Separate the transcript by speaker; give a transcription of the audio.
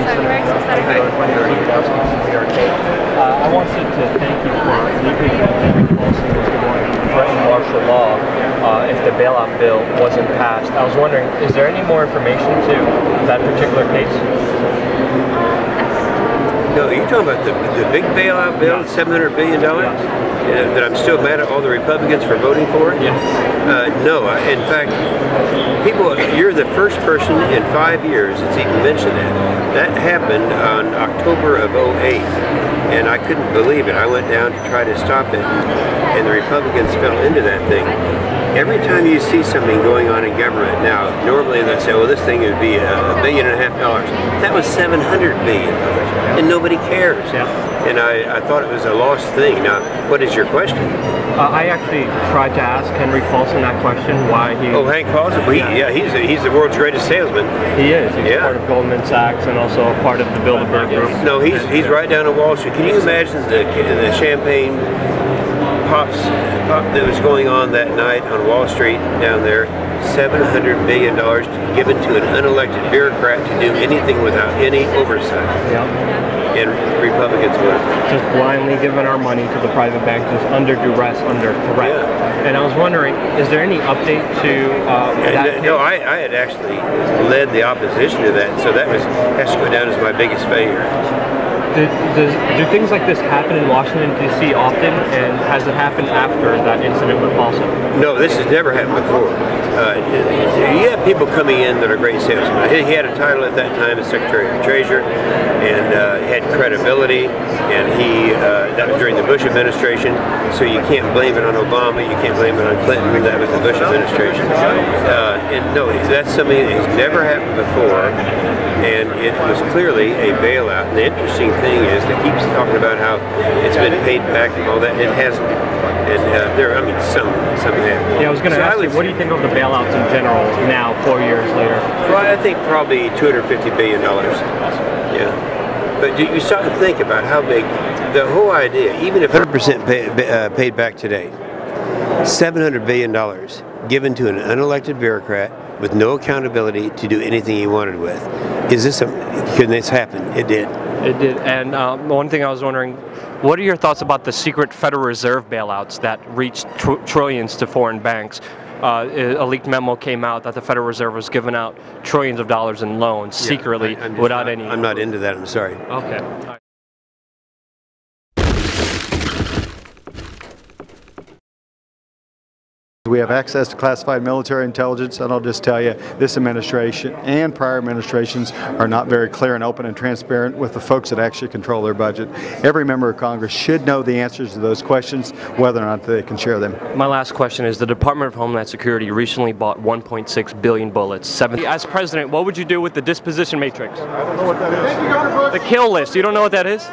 Speaker 1: Benson. I wanted to thank you for leaving Henry Paulson was the one who threatened martial law if the bailout bill wasn't passed. I was wondering, is there any more information to that particular case?
Speaker 2: No, you're talking about the big bailout bill, $700 billion? That I'm still mad at all the Republicans for voting for it?
Speaker 1: Yes.
Speaker 2: No, in fact, you're the first person in 5 years that's even mentioned that. That happened on October of '08, and I couldn't believe it. I went down to try to stop it, and the Republicans fell into that thing. Every time you see something going on in government now, normally they'll say, well, this thing would be $1.5 billion. That was $700 billion, and nobody cares.
Speaker 1: Yeah.
Speaker 2: And I thought it was a lost thing. Now, what is your question?
Speaker 1: I actually tried to ask Henry Paulson that question, why he...
Speaker 2: Oh, Hank Paulson? Well, he's the world's greatest salesman.
Speaker 1: He is. He's part of Goldman Sachs and also a part of the Bilderberg Group.
Speaker 2: No, he's right down on Wall Street. Can you imagine the champagne pops that was going on that night on Wall Street down there? $700 billion given to an unelected bureaucrat to do anything without any oversight.
Speaker 1: Yep.
Speaker 2: And Republicans would.
Speaker 1: Just blindly giving our money to the private banks, just under duress, under threat.
Speaker 2: Yeah.
Speaker 1: And I was wondering, is there any update to that?
Speaker 2: No, I had actually led the opposition to that, so that has to go down as my biggest failure.
Speaker 1: Do things like this happen in Washington, D.C. often, and has it happened after that incident with Paulson?
Speaker 2: No, this has never happened before. You have people coming in that are great salesmen. He had a title at that time as Secretary of the Treasury, and he had credibility, and that was during the Bush administration, so you can't blame it on Obama, you can't blame it on Clinton, that was the Bush administration. And no, that's something that has never happened before, and it was clearly a bailout. And the interesting thing is that he keeps talking about how it's been paid back and all that. It hasn't. And some have.
Speaker 1: Yeah, I was going to ask you, what do you think of the bailouts in general now, 4 years later?
Speaker 2: Well, I think probably $250 billion. Yeah. But you start to think about how big the whole idea, even if 100% paid back today, $700 billion given to an unelected bureaucrat with no accountability to do anything he wanted with. Can this happen? It did.
Speaker 1: It did. And one thing I was wondering, what are your thoughts about the secret Federal Reserve bailouts that reached trillions to foreign banks? A leaked memo came out that the Federal Reserve was giving out trillions of dollars in loans secretly without any...
Speaker 2: I'm not into that, I'm sorry.
Speaker 1: Okay.
Speaker 3: We have access to classified military intelligence, and I'll just tell you, this administration and prior administrations are not very clear and open and transparent with the folks that actually control their budget. Every member of Congress should know the answers to those questions, whether or not they can share them.
Speaker 1: My last question is, the Department of Homeland Security recently bought 1.6 billion bullets. As president, what would you do with the disposition matrix?
Speaker 3: I don't know what that is.
Speaker 1: The kill list. You don't know what that is?